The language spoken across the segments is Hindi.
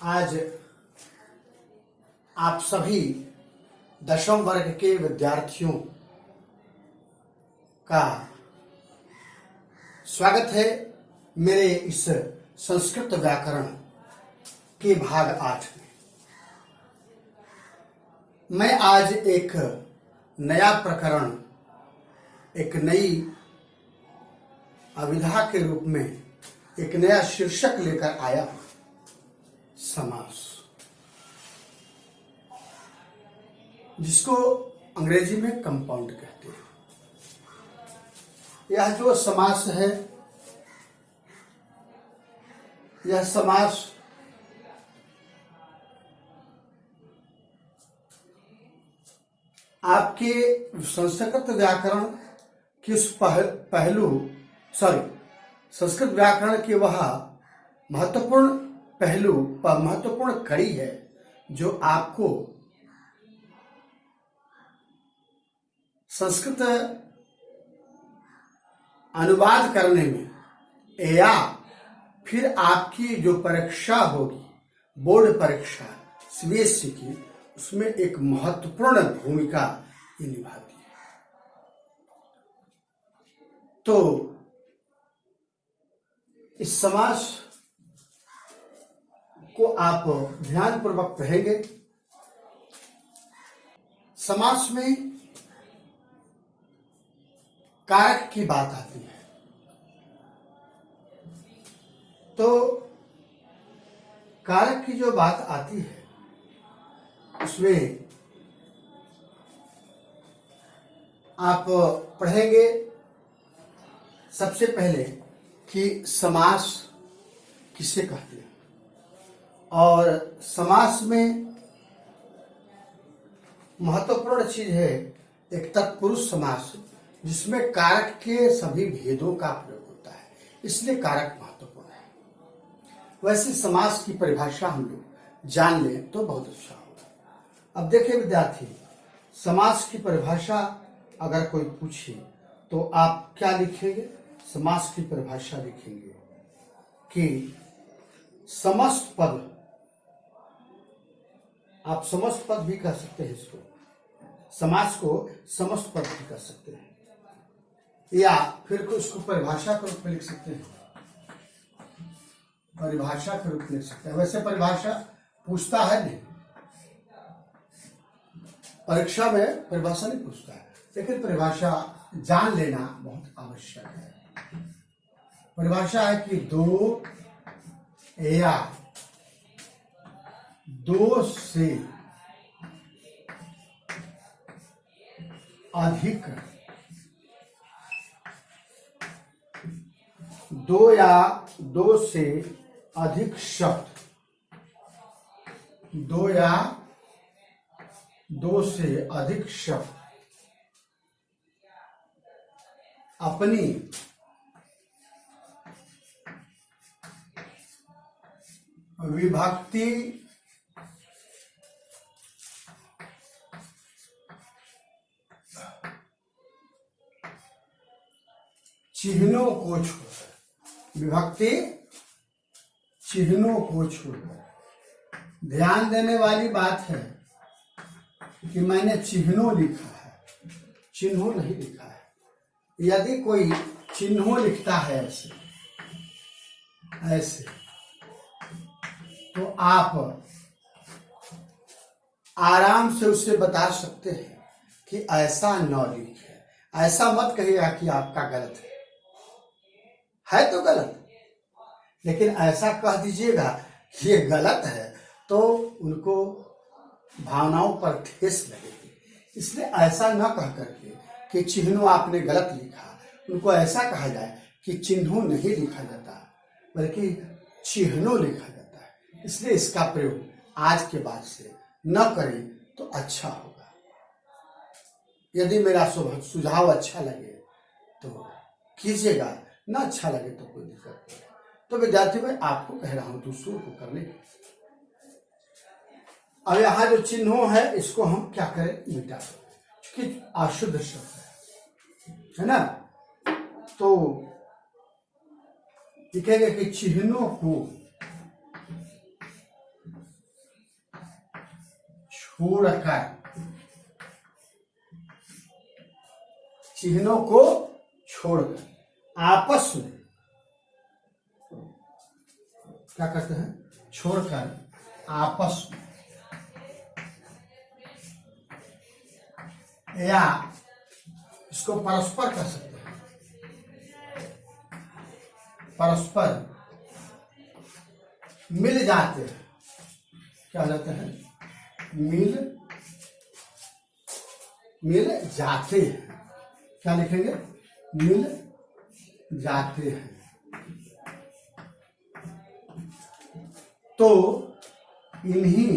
आज आप सभी 10वीं वर्ग के विद्यार्थियों का स्वागत है मेरे इस संस्कृत व्याकरण के भाग 8 में। मैं आज एक नया प्रकरण, एक नई अविधा के रूप में एक नया शीर्षक लेकर आया हूं, समास, जिसको अंग्रेजी में कंपाउंड कहते हैं। यह जो समास है, यह समास आपके संस्कृत व्याकरण के संस्कृत व्याकरण के वह महत्वपूर्ण पहलू, महत्वपूर्ण कड़ी है जो आपको संस्कृत अनुवाद करने में या फिर आपकी जो परीक्षा होगी, बोर्ड परीक्षा सीबीएसई की, उसमें एक महत्वपूर्ण भूमिका ये निभाती है। तो इस समास को आप ध्यानपूर्वक पढ़ेंगे। समास में कारक की बात आती है, तो कारक की जो बात आती है उसमें आप पढ़ेंगे सबसे पहले कि समास किसे कहते हैं, और समास में महत्वपूर्ण चीज है एक तत्पुरुष समास, जिसमें कारक के सभी भेदों का प्रयोग होता है, इसलिए कारक महत्वपूर्ण है। वैसे समास की परिभाषा हम लोग जान लें तो बहुत अच्छा होगा। अब देखिए विद्यार्थी, समास की परिभाषा अगर कोई पूछे तो आप क्या लिखेंगे? समास की परिभाषा लिखेंगे कि समस्त पद, आप समस्त पद भी कह सकते हैं इसको, समास को समस्त पद भी कह सकते हैं, या फिर उसको परिभाषा के रूप में लिख सकते हैं, परिभाषा के रूप में लिख सकते हैं। वैसे परिभाषा पूछता है नहीं, परीक्षा में परिभाषा नहीं पूछता है, लेकिन परिभाषा जान लेना बहुत आवश्यक है। परिभाषा है कि दो या दो से अधिक, दो या दो से अधिक शब्द, दो या दो से अधिक शब्द अपनी विभक्ति चिन्हों को छोड़कर, विभक्ति चिन्हों को छोड़कर, ध्यान देने वाली बात है कि मैंने चिन्हों लिखा है, चिन्हों नहीं लिखा है। यदि कोई चिन्हों लिखता है ऐसे तो आप आराम से उससे बता सकते हैं कि ऐसा न लिखे, ऐसा मत कहिएगा कि आपका गलत है तो गलत, लेकिन ऐसा कह दीजिएगा कि ये गलत है, तो उनको भावनाओं पर ठेस लगेगी। इसलिए ऐसा न कह करके कि चिन्हों आपने गलत लिखा, उनको ऐसा कहा जाए कि चिन्हों नहीं लिखा जाता बल्कि चिन्हों लिखा जाता है। इसलिए इसका प्रयोग आज के बाद से न करें तो अच्छा होगा। यदि मेरा सुझाव अच्छा लगे तो कीजिएगा, ना अच्छा लगे तो कोई दिक्कत नहीं। तो विद्यार्थी मैं आपको कह रहा हूं दूसरों को करने के। अब यहाँ जो चिन्हों है इसको हम क्या करें? मिटा दें, क्योंकि अशुद्ध शब्द है ना। तो लिखेंगे कि चिन्हों को छोड़कर, चिन्हों को छोड़कर आपस में क्या करते हैं, छोड़कर आपस में, या इसको परस्पर कर सकते हैं, परस्पर मिल जाते हैं। क्या हो जाते हैं, मिल जाते हैं। क्या लिखेंगे, मिल जाते हैं। तो इन्हीं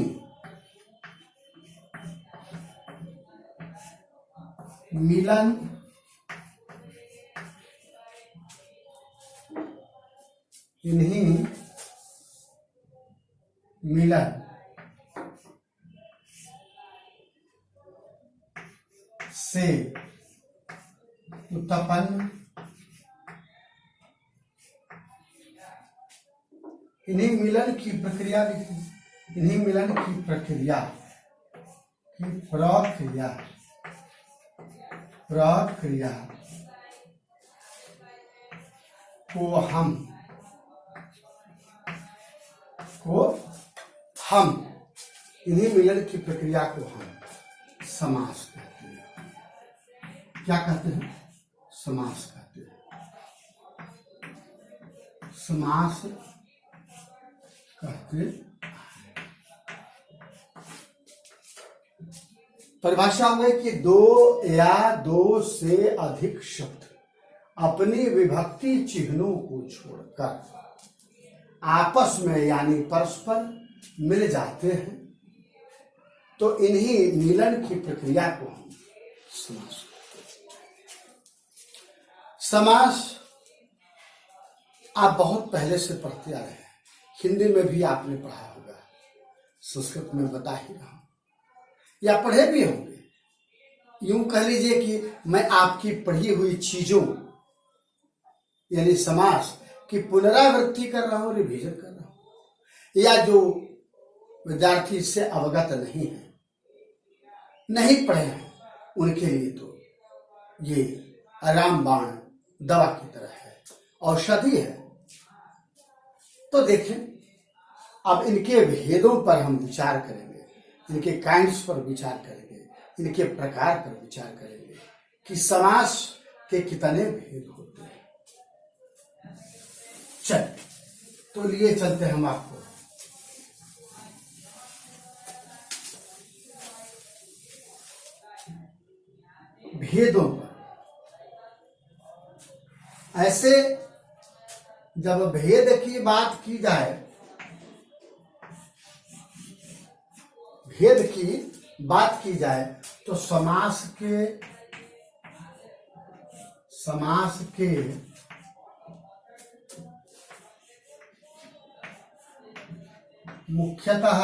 मिलन से उत्पन्न, इन्हीं मिलन की प्रक्रिया, इन्हीं मिलन की प्रक्रिया को हम इन्हीं मिलन की प्रक्रिया को हम समास कहते हैं। क्या कहते हैं, समास कहते हैं, समास कहते हैं। परिभाषा में कि दो या दो से अधिक शब्द अपनी विभक्ति चिन्हों को छोड़कर आपस में यानी परस्पर मिल जाते हैं, तो इन्हीं मिलन की प्रक्रिया को हम समास कहते हैं। समास आप बहुत पहले से पढ़ते आ रहे हैं, हिंदी में भी आपने पढ़ा होगा, संस्कृत में बता ही रहा हूं, या पढ़े भी होंगे। यूं कह लीजिए कि मैं आपकी पढ़ी हुई चीजों यानी समास की पुनरावृत्ति कर रहा हूं, रिवीजन कर रहा हूं। या जो विद्यार्थी इससे अवगत नहीं है, नहीं पढ़े हैं, उनके लिए तो ये रामबाण दवा की तरह है, औषधि है। तो देखें, अब इनके भेदों पर हम विचार करेंगे, इनके काइंड्स पर विचार करेंगे, इनके प्रकार पर विचार करेंगे कि समास के कितने भेद होते हैं। चल तो लिए चलते हम आपको भेदों पर। ऐसे जब भेद की बात की जाए, भेद की बात की जाए तो समास के मुख्यतः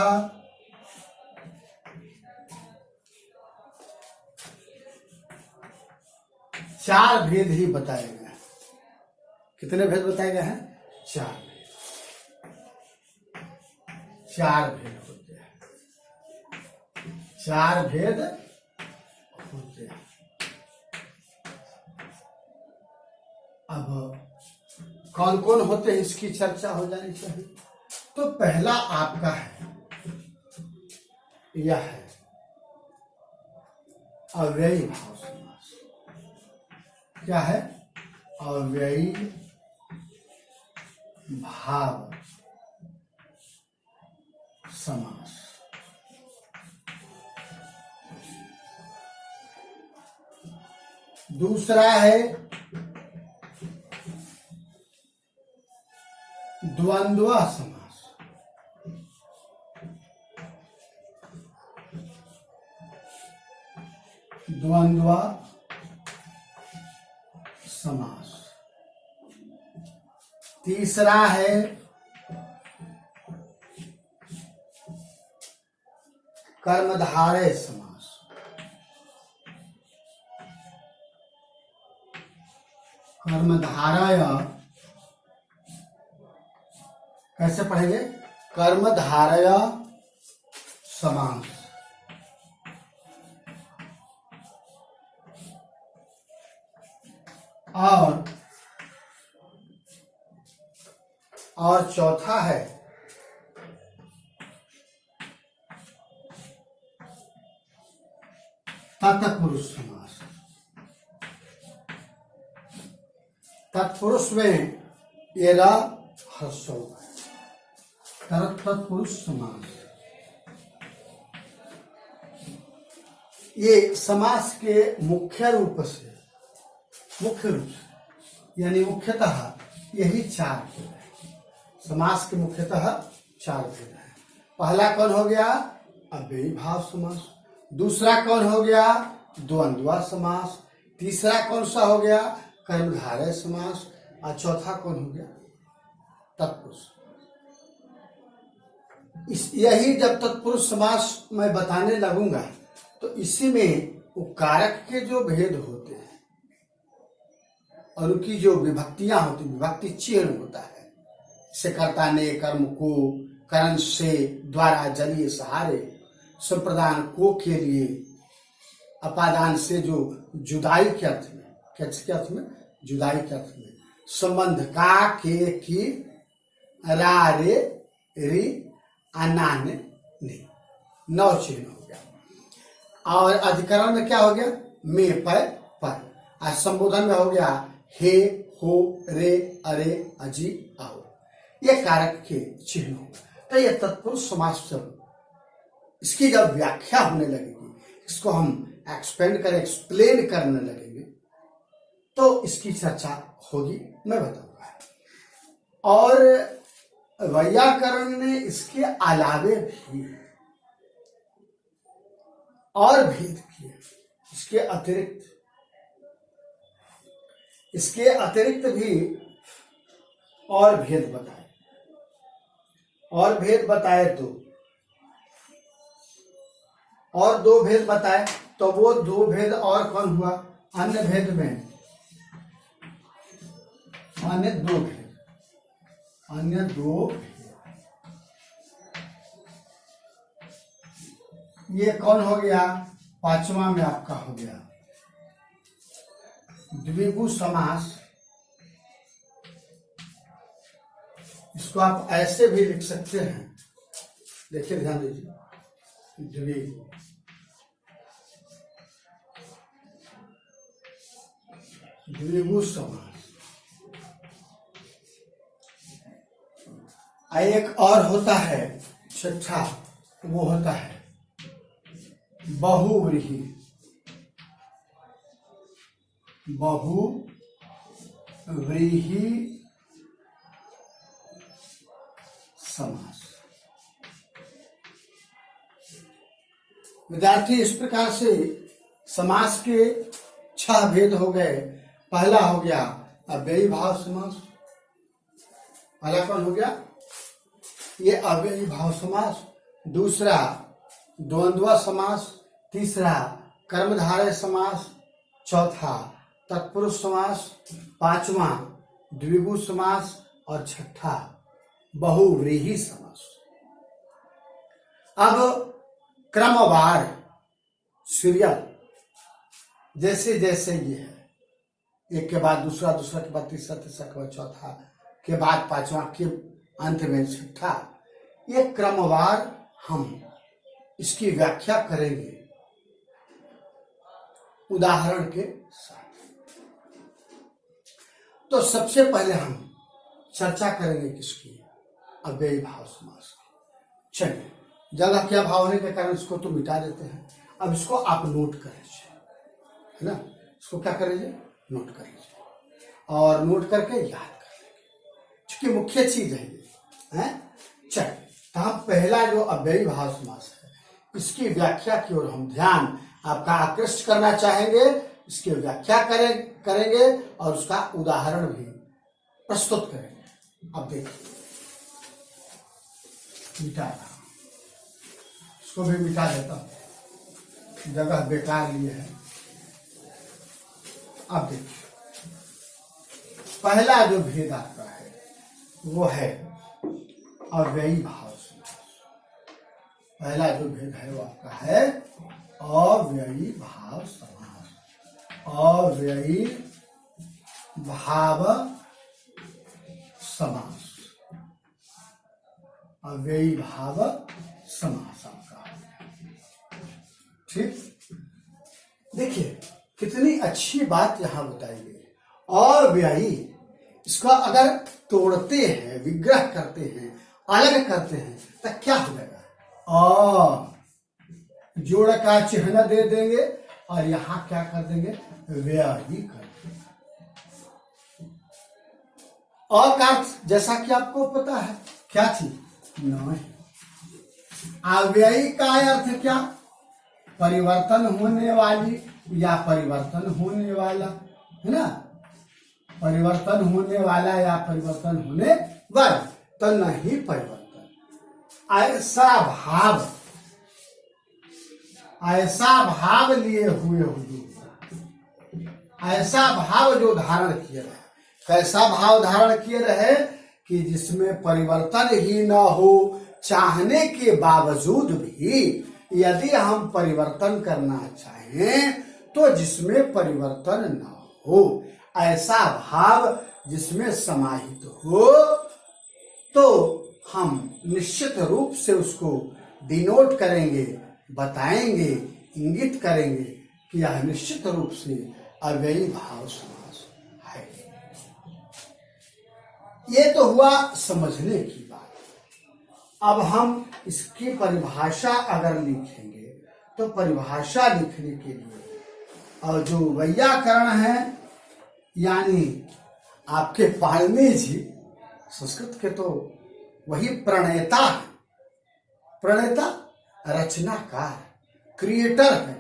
चार भेद ही बताए गए हैं। कितने भेद बताए गए हैं? चार भेद होते हैं, चार भेद होते हैं। अब कौन कौन होते हैं इसकी चर्चा हो जानी चाहिए। तो पहला आपका है, यह है अव्ययी भाव समास। क्या है? अव्ययी भाव समास। दूसरा है द्वंद्व समास। द्वंद्व समास। तीसरा है कर्मधारय समास। कर्मधारय कैसे पढ़ेंगे? कर्मधारय समास, और चौथा है तत्पुरुष समास। तत्पुरुष में ये ह्रस्व है, तत्पुरुष समास। ये समास के मुख्य रूप से यानी मुख्यतः यही चार भेद है। समास के मुख्यतः चार भेद है। पहला कौन हो गया? अव्ययी भाव समास। दूसरा कौन हो गया? द्वंद्व समास। तीसरा कौन सा हो गया? कर्मधारय समास। और चौथा कौन हो गया? तत्पुरुष। यही जब तत्पुरुष समास मैं बताने लगूंगा तो इसी में वो कारक के जो भेद होते हैं और उनकी जो विभक्तियां होती, विभक्ति चिन्ह होता है, से कर्ता ने, कर्म को, करण से, द्वारा, जलीय, सहारे, संप्रदान को के लिए, अपादान से, जो जुदाई के अर्थ में, कैसे अर्थ में? जुदाई के अर्थ में, संबंध का, के, की, रा, रे, री, अनाने, ने, 9 चिन्ह हो गया। और अधिकरण में क्या हो गया? में, पर। और संबोधन में हो गया हे, हो, रे, अरे, अजी, आओ। ये कारक के चिन्ह हो। तो ये तत्पुरुष समास जब इसकी जब व्याख्या होने लगेगी, इसको हम एक्सप्लेन करने लगेंगे तो इसकी चर्चा होगी, मैं बताऊंगा। और वैयाकरण ने इसके अलावे भी और भेद किए, इसके अतिरिक्त भी और भेद बताए तो और 2 भेद बताए, तो वो 2 भेद और कौन हुआ? अन्य भेद में अन्य 2 भेद। ये कौन हो गया? 5वां में आपका हो गया द्विगु समास। इसको आप ऐसे भी लिख सकते हैं, देखिए ध्यान दीजिए, द्विगु समास। एक और होता है छठा, वो होता है बहुव्रीहि समास। विद्यार्थी, इस प्रकार से समास के 6 भेद हो गए। पहला हो गया अव्ययी भाव समास। पहला कौन हो गया? ये अव्ययी भाव समास। दूसरा द्वंद्व समास। तीसरा कर्मधारय समास। चौथा तत्पुरुष समास। 5वां द्विगु समास। और 6ठा बहुव्रीहि समास। अब क्रमवार सीरियल जैसे जैसे ये है, एक के बाद दूसरा, दूसरा के बाद तीसरा, तीसरा के बाद चौथा, के बाद 5वां, के अंत में 6ठा, ये क्रमवार हम इसकी व्याख्या करेंगे उदाहरण के साथ। तो सबसे पहले हम चर्चा करेंगे किसकी? अव्ययी भाव समास की। चलिए, जगह क्या भाव होने के कारण इसको तो मिटा देते हैं। अब इसको आप नोट कर लीजिए, है ना? इसको क्या कर लीजिए? नोट कर लीजिए और नोट करके याद कर लीजिए, क्योंकि मुख्य चीज है ये, है। चलिए, तो हम पहला जो अव्ययी भाव समास है, इसकी व्याख्या की ओर हम ध्यान आपका आकृष्ट करना चाहेंगे। इसकी व्याख्या करेंगे और उसका उदाहरण भी प्रस्तुत करेंगे। अब देखिए, मिटा था, इसको भी मिटा देता हूं, जगह बेकार लिए है। अब देखिए, पहला जो भेद आपका है वो है अव्ययी भाव समास। पहला जो भेद है वो आपका है अव्ययी भाव समास। अव्ययी भाव समास, अव्ययी भाव समास आपका। ठीक, देखिए कितनी अच्छी बात यहां बताई गई। अव्ययी, इसको अगर तोड़ते हैं, विग्रह करते हैं, अलग करते हैं तो क्या हो जाएगा? जोड़ का चिन्ह दे देंगे और यहां क्या कर देंगे? व्ययी कर देंगे। अ का अर्थ जैसा कि आपको पता है क्या चीज? नहीं। अव्ययी का अर्थ क्या? परिवर्तन होने वाली या परिवर्तन होने वाला, है ना? परिवर्तन होने वाला या परिवर्तन होने वाला, तो नहीं परिवर्तन। ऐसा भाव, ऐसा भाव लिए हुए हुजूर, ऐसा भाव जो धारण किए रहे। कैसा भाव धारण किए रहे? कि जिसमें परिवर्तन ही न हो, चाहने के बावजूद भी यदि हम परिवर्तन करना चाहें तो जिसमें परिवर्तन न हो, ऐसा भाव जिसमें समाहित हो, तो हम निश्चित रूप से उसको डिनोट करेंगे, बताएंगे, इंगित करेंगे कि यह निश्चित रूप से अव्ययी भाव समास है। ये तो हुआ समझने की बात। अब हम इसकी परिभाषा अगर लिखेंगे तो परिभाषा लिखने के लिए, और जो वैयाकरण है यानी आपके पाणिनि जी, संस्कृत के तो वही प्रणेता है। प्रणेता रचनाकार, क्रिएटर है।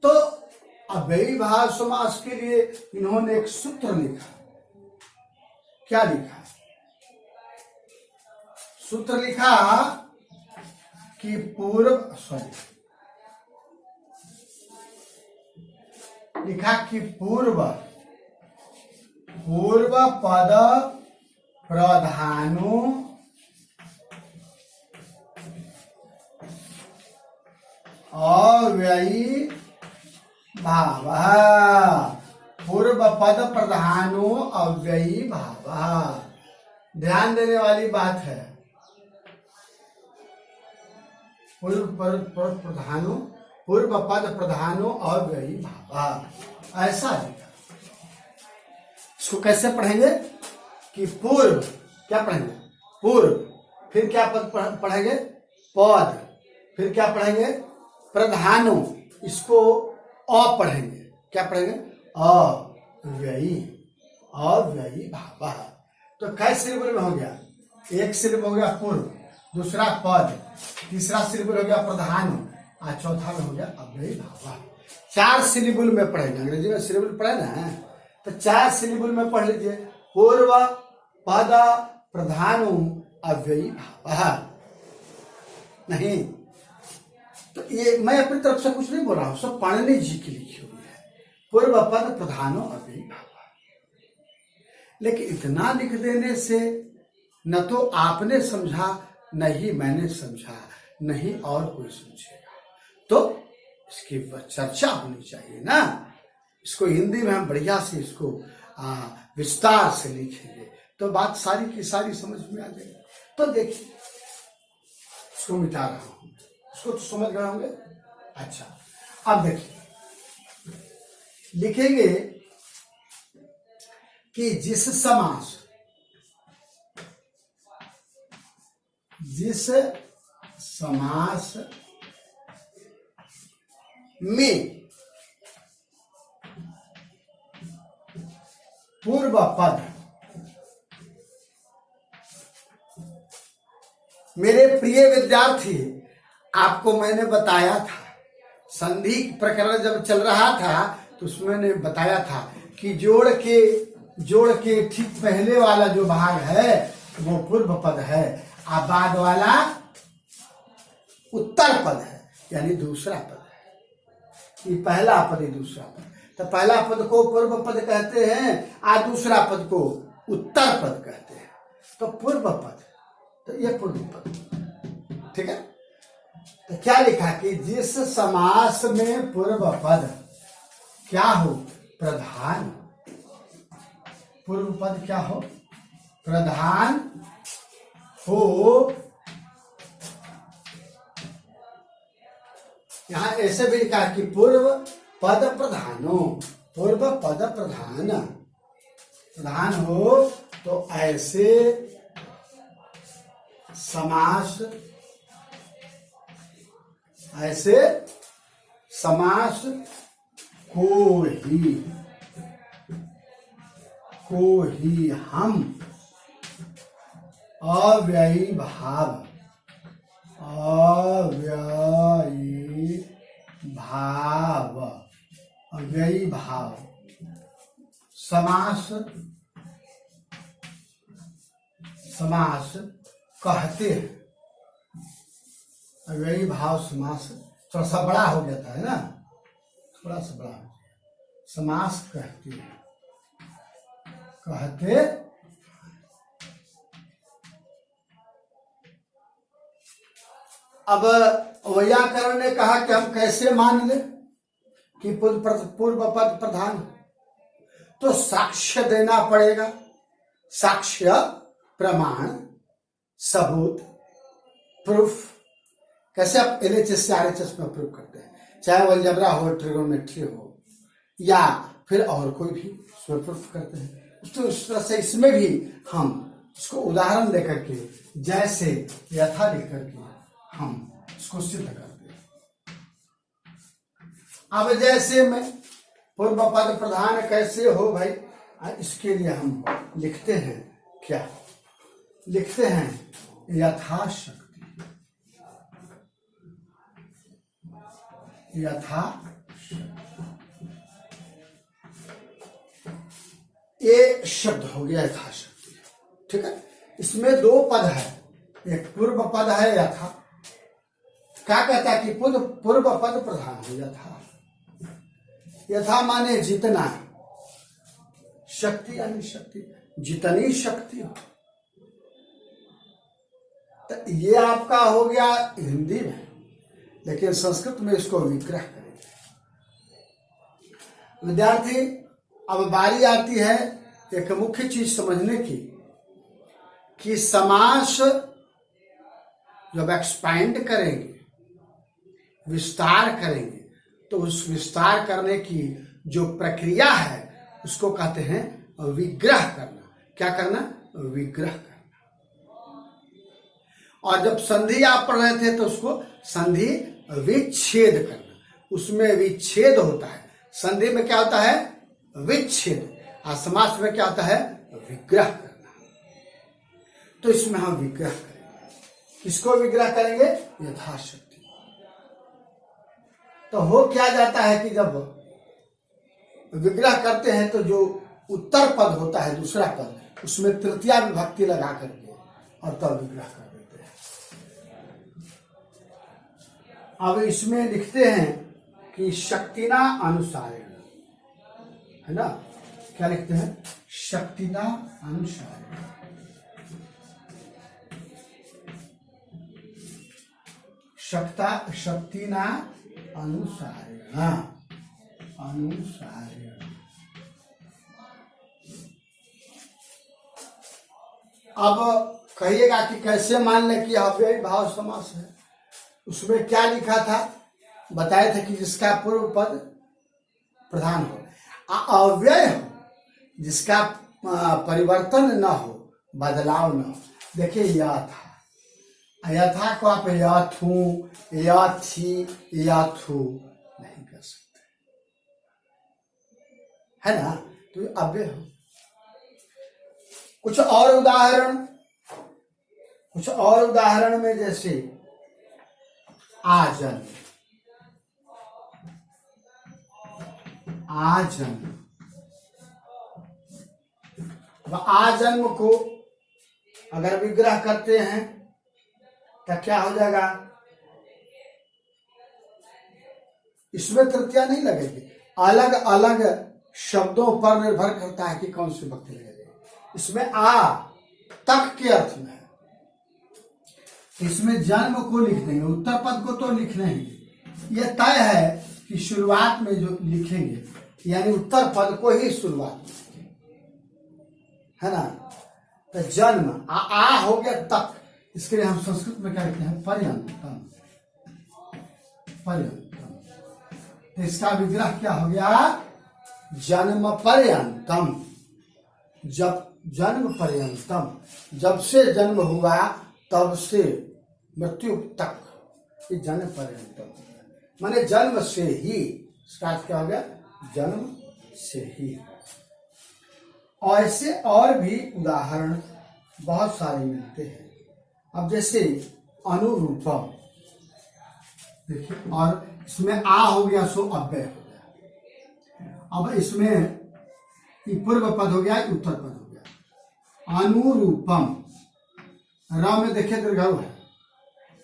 तो अव्ययी भाव समास के लिए इन्होंने एक सूत्र लिखा। क्या लिखा? सूत्र लिखा कि पूर्व पद प्रधानो अव्ययी भाव। पूर्व पद प्रधानो अव्ययी भाव। ध्यान देने वाली बात है। पूर्व पद प्रधानो अव्ययी भाव, ऐसा लिखा। इसको कैसे पढ़ेंगे? कि पूर्व, क्या पढ़ेंगे? पूर्व, फिर क्या पद पढ़ेंगे? पद, फिर क्या पढ़ेंगे? प्रधानो, इसको अ पढ़ेंगे। क्या पढ़ेंगे? अव्ययी, अव्ययी भाव। तो कै सिलेबल में हो गया? एक सिलेबल हो गया पूर्व, दूसरा पद, तीसरा सिलेबल हो गया प्रधान, और चौथा में हो गया अव्ययी भाव। 4 सिलेबल में पढ़ेंगे। अंग्रेजी में सिलेबल पढ़े ना, तो 4 सिलेबल में पढ़ लीजिए। पूर्व पद प्रधानो अव्ययी भाव। नहीं तो ये मैं अपनी तरफ से कुछ नहीं बोल रहा हूं, सब पाणिनि जी की लिखी हुई है। पूर्व पद प्रधानो अव्ययी भाव। लेकिन इतना लिख देने से न तो आपने समझा, न ही मैंने समझा, नहीं और कोई समझेगा। तो इसकी चर्चा होनी चाहिए ना। इसको हिंदी में हम बढ़िया से इसको विस्तार से लिखेंगे तो बात सारी की सारी समझ में आ जाएगी। तो देखिए, इसको मिटा रहा हूं, इसको तो समझ गए होंगे। अच्छा, अब देखिए, लिखेंगे कि जिस समास में पूर्व पद, मेरे प्रिय विद्यार्थी, आपको मैंने बताया था, संधि प्रकरण जब चल रहा था तो उसमें मैंने बताया था कि जोड़ के ठीक पहले वाला जो भाग है वो पूर्व पद है, और बाद वाला उत्तर पद है, यानी दूसरा पद है। ये पहला पद है, दूसरा पद। तो पहला पद को पूर्व पद कहते हैं और दूसरा पद को उत्तर पद कहते हैं। तो पूर्व पद तो ये पूर्व पद। ठीक है, तो क्या लिखा कि जिस समास में पूर्व पद क्या हो, प्रधान, पूर्व पद क्या हो, प्रधान हो, यहां ऐसे भी लिखा कि पूर्व पद प्रधानो, पूर्व पद प्रधान प्रधान हो, तो ऐसे समास, ऐसे समास को ही हम अव्ययी भाव, अव्ययी भाव, अव्ययी भाव समास, समास कहते हैं। अव्ययी भाव समास थोड़ा सा बड़ा हो जाता है ना, थोड़ा सा बड़ा हो जाता है, समास कहते हैं, कहते। अब वैयाकरण ने कहा कि हम कैसे मान ले कि पूर्व पद प्रधान, तो साक्ष्य देना पड़ेगा, साक्ष्य, प्रमाण, सबूत, प्रूफ। कैसे आप LHS से RHS में प्रूफ करते हैं, चाहे वो अलजेब्रा हो, ट्रिगोनोमेट्री हो, या फिर और कोई भी उसमें प्रूफ करते हैं। तो उस तरह से इसमें भी हम उसको उदाहरण देकर के, जैसे यथा लिख करके हम उसको सिद्ध करते हैं। अब जैसे में पूर्व पद प्रधान कैसे हो भाई, इसके लिए हम लिखते हैं, क्या लिखते हैं, यथाशक्ति, यथा, ये शब्द हो गया यथाशक्ति। ठीक है, इसमें दो पद है, एक पूर्व पद है यथा, क्या कहता है कि पूर्व पद प्रधान हो, यथा, यथा माने जितना, शक्ति यानी शक्ति, जितनी शक्ति हो। तो ये आपका हो गया हिंदी में, लेकिन संस्कृत में इसको विग्रह करेंगे विद्यार्थी। अब बारी आती है एक मुख्य चीज समझने की, कि समास जब एक्सपैंड करेंगे, विस्तार करेंगे, तो उस विस्तार करने की जो प्रक्रिया है उसको कहते हैं विग्रह करना। क्या करना, विग्रह करना। और जब संधि आप पढ़ रहे थे तो उसको संधि विच्छेद करना, उसमें विच्छेद होता है। संधि में क्या होता है, विच्छेद, और समास में क्या होता है, विग्रह करना। तो इसमें हम विग्रह करेंगे। किसको विग्रह करेंगे, यथाशक्ति। तो हो क्या जाता है कि जब विग्रह करते हैं तो जो उत्तर पद होता है, दूसरा पद, उसमें तृतीया विभक्ति लगा करके और तब विग्रह कर देते हैं। अब इसमें लिखते हैं कि शक्तिना अनुसारेण, है ना, क्या लिखते हैं, शक्तिना अनुसारेण, शक्तिना अनुसारेण, अनुसारेण। अब कहिएगा कि कैसे मान ले कि अव्ययी भाव समास है। उसमें क्या लिखा था, बताए थे कि जिसका पूर्व पद प्रधान हो, अव्यय हो, जिसका परिवर्तन न हो, बदलाव न हो। देखिए यथा, यथा को आप यथू, यथी, यथु नहीं कर सकते, है ना, तो अव्यय हो। कुछ और उदाहरण में जैसे आजन्म, आजन्म, आजन्म को अगर विग्रह करते हैं तो क्या हो जाएगा, इसमें तृतीया नहीं लगेगी, अलग अलग शब्दों पर निर्भर करता है कि कौन सी विभक्ति लगेगी। इसमें आ तक के अर्थ में है, इसमें जन्म को लिख देंगे, उत्तर पद को तो लिखना ही। यह तय है कि शुरुआत में जो लिखेंगे यानी उत्तर पद को ही शुरुआत में, है ना। तो जन्म आ हो गया तक, इसके लिए हम संस्कृत में क्या कहते हैं, पर्यंतम। पर्यंतम, तो इसका विग्रह क्या हो गया, जन्म पर्यंतम। जब जन्म पर्यंतम, जब से जन्म हुआ तब से मृत्यु तक, ये जन्म पर्यंतम माने जन्म से ही। इसका अर्थ क्या हो गया, जन्म से ही। और ऐसे और भी उदाहरण बहुत सारे मिलते हैं। अब जैसे अनुरूपम, देखिए, और इसमें आ हो गया सो अव्यय हो गया। अब इसमें ये पूर्व पद हो गया, उत्तर पद हो गया। अनुरूपम, र में देखिए दीर्घऊ है,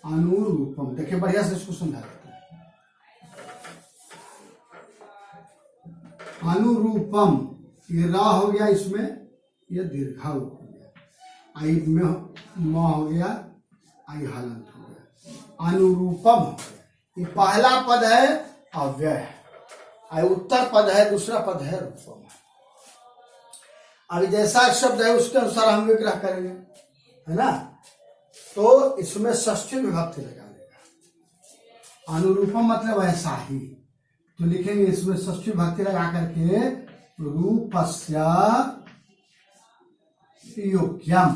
अनुरूपम। देखिए बढ़िया से इसको समझा देते हैं। अनुरूपम, ये र हो गया, इसमें ये दीर्घऊ हो गया, आई में म हो गया, आई हलंत हो गया, अनुरूपम हो गया। ये पहला पद है अव्यय है, आई उत्तर पद है, दूसरा पद है रूपम। अभी जैसा शब्द है उसके अनुसार हम विग्रह करेंगे, है ना। तो इसमें षष्ठी विभक्ति लगा देगा। अनुरूपम मतलब ऐसा ही, तो लिखेंगे इसमें षष्ठी विभक्ति लगा करके रूपस्य योग्यम।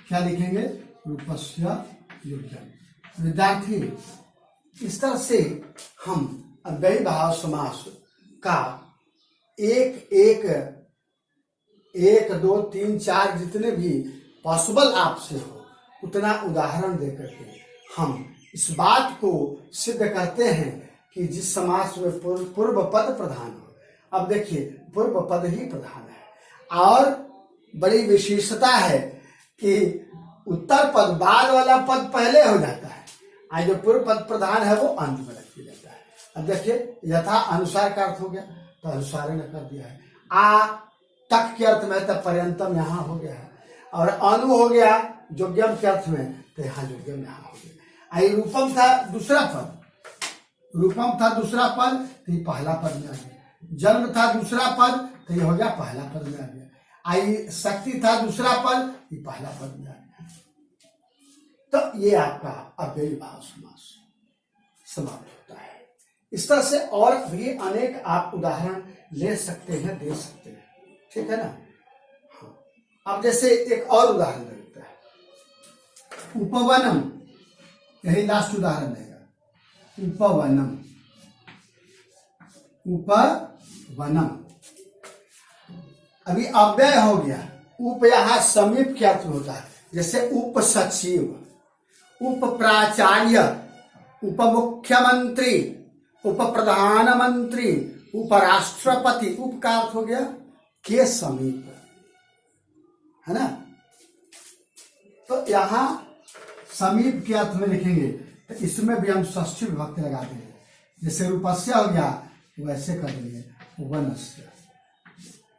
क्या लिखेंगे, रूपस्य योग्यम। विद्यार्थी, इस तरह से हम अव्ययी भाव समास का एक दो तीन चार जितने भी पॉसिबल आपसे हो उतना उदाहरण देकर के हम इस बात को सिद्ध करते हैं कि जिस समास में पूर्व पद प्रधान हो। अब देखिए पूर्व पद ही प्रधान है, और बड़ी विशेषता है कि उत्तर पद बाद वाला पद पहले हो जाता है, आज जो पूर्व पद प्रधान है वो अंत में रख दिया जाता है। अब देखिए यथा अनुसार का अर्थ हो गया, तो अनुसार ने कर दिया है। आ तक के अर्थ में तब पर्यंतम यहाँ हो गया है, और अनु हो गया योग्यम के अर्थ में, तो यहाँ योग्यम यहाँ हो गया। आई रूपम था दूसरा पद, रूपम था दूसरा पद, तो ये पहला पद में आ गया। जन्म था दूसरा पद, तो ये हो गया पहला पद में आ गया। आई शक्ति था दूसरा पद, ये पहला पद में आ गया। तो ये आपका अव्ययी भाव समास समाप्त होता है। इस तरह से और भी अनेक आप उदाहरण ले सकते हैं, दे सकते हैं, ठीक है ना। हाँ। अब जैसे एक और उदाहरण देता है, उपवनम, यही लास्ट उदाहरण है। उपवनम, उपवनम, अभी अव्यय हो गया। उप यहाँ समीप के अर्थ में होता है, जैसे उप सचिव, उप प्राचार्य, उप मुख्यमंत्री, उप प्रधानमंत्री, उपराष्ट्रपति। उप का अर्थ हो गया के समीप, है ना। तो यहाँ समीप के अर्थ में लिखेंगे, तो इसमें भी हम षष्ठी विभक्ति लगा देंगे। जैसे रूपस्य हो गया वैसे कर देंगे वनस्य।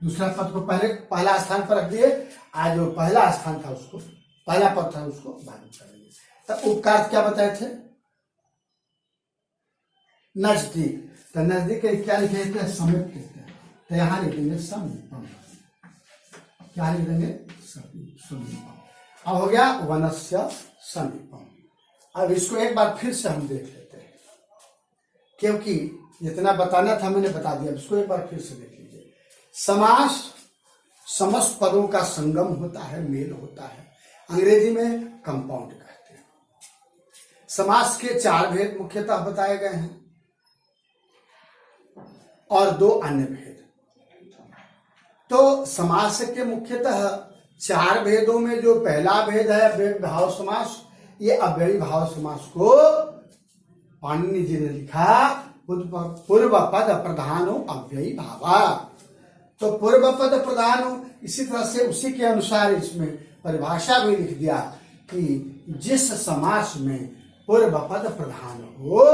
दूसरा पद को पहला स्थान पर रख दिए, आज जो पहला स्थान था उसको, पहला पद था उसको बाद में करेंगे। तो उप का अर्थ क्या बताए थे, नजदीक। तो नजदीक क्या लिखे थे, समीप कहते हैं, तो यहाँ लिखेंगे समीपम। क्या लिख देंगे, समीपम। अब हो गया वनस्य समीपम। अब इसको एक बार फिर से हम देख लेते हैं, क्योंकि जितना बताना था मैंने बता दिया। इसको एक बार फिर से देख लीजिए। समास समस्त पदों का संगम होता है, मेल होता है, अंग्रेजी में कंपाउंड कहते हैं। समास के 4 भेद मुख्यतः बताए गए हैं और 2 अन्य भेद। तो समास के मुख्यतः 4 भेदों में जो पहला भेद है अव्ययी भाव समास, ये अव्ययी भाव समास को पाणिनि जी ने लिखा पूर्व पद प्रधानो अव्ययी भावा। तो पूर्व पद प्रधान हो, इसी तरह से उसी के अनुसार इसमें परिभाषा भी लिख दिया कि जिस समास में पूर्व पद प्रधान हो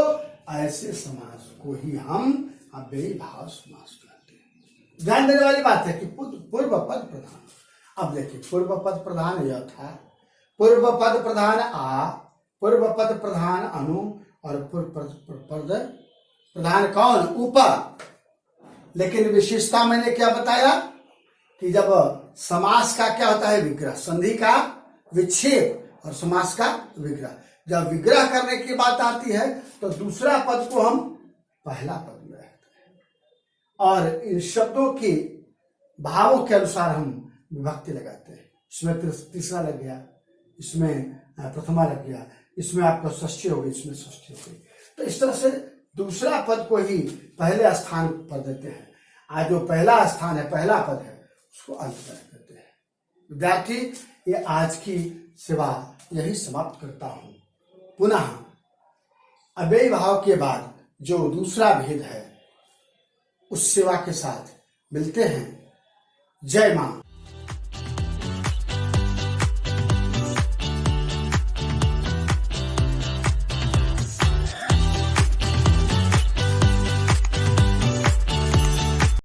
ऐसे समास को ही हम अव्ययी भाव समास कहते हैं। ध्यान देने वाली बात है कि पूर्व पद प्रधान। अब देखिए पूर्व पद प्रधान यह था, पूर्व पद प्रधान आ, पूर्व पद प्रधान अनु और पूर्व पद प्रधान कौन? ऊपर। लेकिन विशेषता मैंने क्या बताया कि जब समास का क्या होता है? विग्रह। संधि का विच्छेद और समास का विग्रह। जब विग्रह करने की बात आती है तो दूसरा पद को हम पहला पद में रखते हैं और इन शब्दों के भावों के अनुसार हम विभक्ति लगाते हैं। इसमें तीसरा लग गया, इसमें प्रथमा लग गया, इसमें आपका षष्ठी हो गई, इसमें षष्ठी हो गई। तो इस तरह से दूसरा पद को ही पहले स्थान पर देते हैं। आज जो पहला स्थान है, पहला पद है, उसको अंत पर देते हैं। विद्यार्थी, ये आज की सेवा यही समाप्त करता हूं। पुनः अव्ययी भाव के बाद जो दूसरा भेद है उस सेवा के साथ मिलते हैं। जय मां।